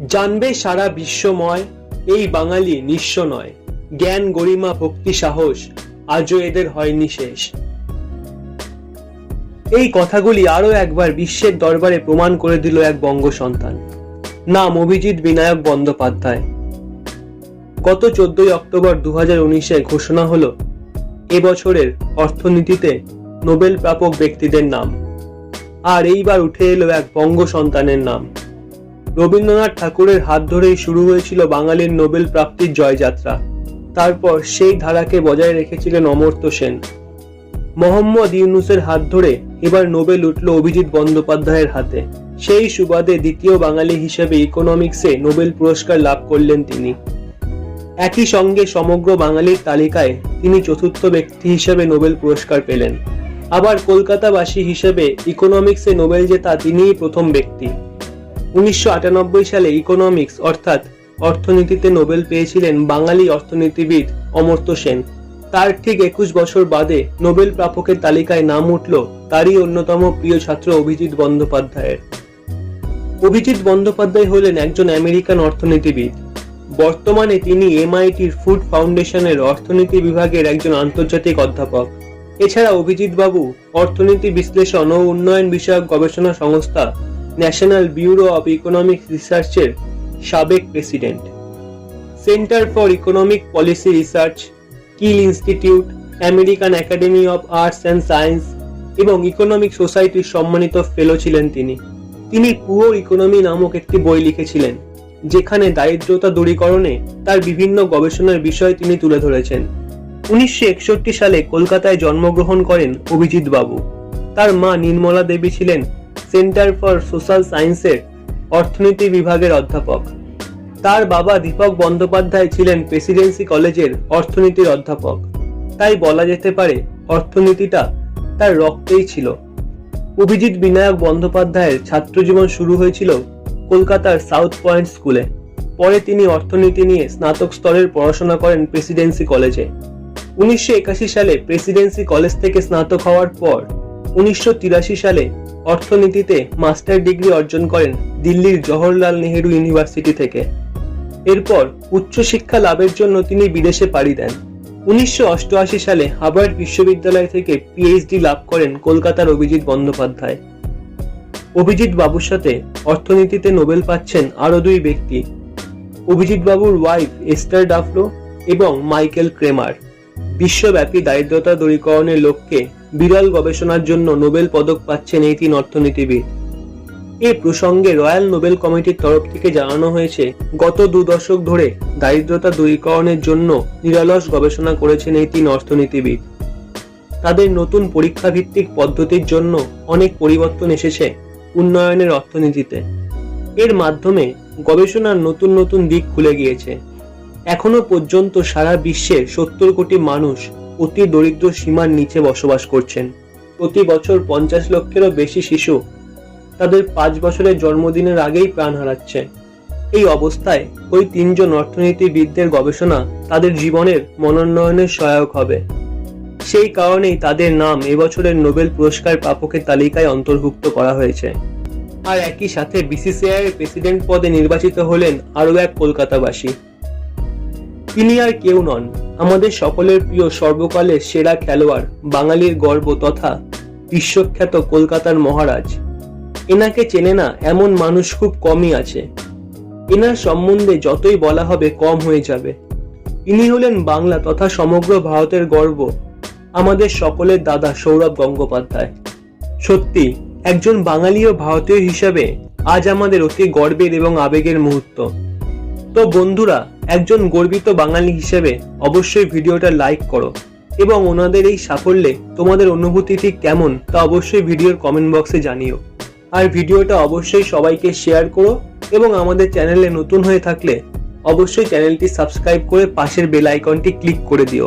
জানবে সারা বিশ্বময় এই বাঙালি নিঃস্ব নয়, জ্ঞান গরিমা ভক্তি সাহস আজও এদের হয়নি শেষ। এই কথাগুলি আরো একবার বিশ্বের দরবারে প্রমাণ করে দিল এক বঙ্গ সন্তান, নাম অভিজিৎ বিনায়ক বন্দ্যোপাধ্যায়। গত 14 অক্টোবর 2019-এ ঘোষণা হলো এবছরের অর্থনীতিতে নোবেল প্রাপক ব্যক্তিদের নাম। আর এইবার উঠে এলো এক বঙ্গ সন্তানের নাম। রবীন্দ্রনাথ ঠাকুরের হাত ধরেই শুরু হয়েছিল বাঙালির নোবেল প্রাপ্তির জয়যাত্রা। তারপর সেই ধারাকে বজায় রেখেছিলেন অমর্ত্য সেন। মোহাম্মদ ইউনূসের হাত ধরে এবার নোবেল উঠল অভিজিৎ বন্দ্যোপাধ্যায়ের হাতে। সেই সুবাদে দ্বিতীয় বাঙালি হিসেবে ইকোনমিক্সে নোবেল পুরস্কার লাভ করলেন তিনি। একই সঙ্গে সমগ্র বাঙালির তালিকায় তিনি চতুর্থ ব্যক্তি হিসেবে নোবেল পুরস্কার পেলেন। আবার কলকাতাবাসী হিসেবে ইকোনমিক্সে নোবেল জেতা তিনিই প্রথম ব্যক্তি। 1998 সালে ইকোনমিক্স অর্থাৎ অর্থনীতিতে নোবেল পেয়েছিলেন বাঙালি অর্থনীতিবিদ অমর্ত্য সেন। তার ঠিক 21 বছর বাদে নোবেল প্রাপকের তালিকায় নাম উঠল তারই অন্যতম প্রিয় ছাত্র অভিজিৎ বন্দ্যোপাধ্যায়ের। অভিজিৎ বন্দ্যোপাধ্যায় হলেন একজন আমেরিকান অর্থনীতিবিদ। বর্তমানে তিনি MITর ফুড ফাউন্ডেশনের অর্থনীতি বিভাগের একজন আন্তর্জাতিক অধ্যাপক। এছাড়া অভিজিৎ বাবু অর্থনীতি বিশ্লেষণ ও উন্নয়ন বিষয়ক গবেষণা সংস্থা ন্যাশনাল ব্যুরো অব ইকোনমিক রিসার্চের সাবেক president. Centre for economic policy research, kill institute, American academy of arts and science এবং ইকোনমিক সোসাইটির সম্মানিত ফেলো ছিলেন তিনি। তিনি পুওর ইকোনমি নামক একটি বই লিখেছিলেন, যেখানে দারিদ্রতা দূরীকরণে তার বিভিন্ন গবেষণার বিষয় তিনি তুলে ধরেছেন। 1961 সালে কলকাতায় জন্মগ্রহণ করেন অভিজিৎ বাবু। তার মা নির্মলা দেবী ছিলেন সেন্টার ফর সোশ্যাল সায়েন্সের অর্থনীতি বিভাগের অধ্যাপক। তার বাবা দীপক বন্দ্যোপাধ্যায় ছিলেন প্রেসিডেন্সি কলেজের অর্থনীতির অধ্যাপক। তাই বলা যেতে পারে অর্থনীতিটা তার রক্তেই ছিল। অভিজিৎ বিনায়ক বন্দ্যোপাধ্যায়ের ছাত্রজীবন শুরু হয়েছিল কলকাতার সাউথ পয়েন্ট স্কুলে। পরে তিনি অর্থনীতি নিয়ে স্নাতক স্তরের পড়াশোনা করেন প্রেসিডেন্সি কলেজে। 1981 সালে প্রেসিডেন্সি কলেজ থেকে স্নাতক হওয়ার পর 1983 সালে অর্থনীতিতে মাস্টার ডিগ্রি অর্জন করেন দিল্লির জওহরলাল নেহেরু ইউনিভার্সিটি থেকে। এরপর উচ্চশিক্ষা লাভের জন্য তিনি বিদেশে পাড়ি দেন। 1988 সালে হার্ভার্ড বিশ্ববিদ্যালয় থেকে PhD লাভ করেন কলকাতার অভিজিৎ বন্দ্যোপাধ্যায়। অভিজিৎ বাবুর সাথে অর্থনীতিতে নোবেল পাচ্ছেন আরো দুই ব্যক্তি, অভিজিৎ বাবুর ওয়াইফ এস্টার ডাফলো এবং মাইকেল ক্রেমার। বিশ্বব্যাপী দারিদ্রতা দূরীকরণের লক্ষ্যে বিরল গবেষণার জন্য নোবেল পদক পাচ্ছেন এই তিন অর্থনীতিবিদ। এই প্রসঙ্গে রয়্যাল নোবেল কমিটির তরফ থেকে জানানো হয়েছে, গত 2 দশক ধরে দারিদ্রতা দূরীকরণের জন্য নিরলস গবেষণা করেছেন এই তিন অর্থনীতিবিদ। তাদের নতুন পরীক্ষা ভিত্তিক পদ্ধতির জন্য অনেক পরিবর্তন এসেছে উন্নয়নের অর্থনীতিতে। এর মাধ্যমে গবেষণার নতুন নতুন দিক খুলে গিয়েছে। এখনো পর্যন্ত সারা বিশ্বের 70 কোটি মানুষ অতি দরিদ্র সীমার নিচে বসবাস করছেন। প্রতি বছর 50 লক্ষেরও বেশি শিশু তাদের 5 বছরের জন্মদিনের আগেই প্রাণ হারাচ্ছে। এই অবস্থায় ওই 3 জন অর্থনীতিবিদদের গবেষণা তাদের জীবনের মনোন্নয়নের সহায়ক হবে। সেই কারণেই তাদের নাম এবছরের নোবেল পুরস্কার প্রাপকের তালিকায় অন্তর্ভুক্ত করা হয়েছে। আর একই সাথে BCCI এর প্রেসিডেন্ট পদে নির্বাচিত হলেন আরও এক কলকাতাবাসী। তিনি আর কেউ নন, আমাদের সকলের প্রিয় সর্বকালের সেরা খেলোয়াড়, বাঙালির গর্ব তথা বিশ্বখ্যাত কলকাতার মহারাজ। এনাকে চেনে না এমন মানুষ খুব কমই আছে। এনার সম্বন্ধে যতই বলা হবে কম হয়ে যাবে। ইনি হলেন বাংলা তথা সমগ্র ভারতের গর্ব, আমাদের সকলের দাদা সৌরভ গঙ্গোপাধ্যায়। সত্যি একজন বাঙালি ও ভারতীয় হিসাবে আজ আমাদের অতি গর্বের এবং আবেগের মুহূর্ত। তো বন্ধুরা, একজন গর্বিত বাঙালি হিসেবে অবশ্যই ভিডিওটা লাইক করো এবং ওনাদের এই সাফল্যে তোমাদের অনুভূতি ঠিক কেমন তা অবশ্যই ভিডিওর কমেন্ট বক্সে জানিও। আর ভিডিওটা অবশ্যই সবাইকে শেয়ার করো এবং আমাদের চ্যানেলে নতুন হয়ে থাকলে অবশ্যই চ্যানেলটি সাবস্ক্রাইব করে পাশের বেল আইকনটি ক্লিক করে দিও।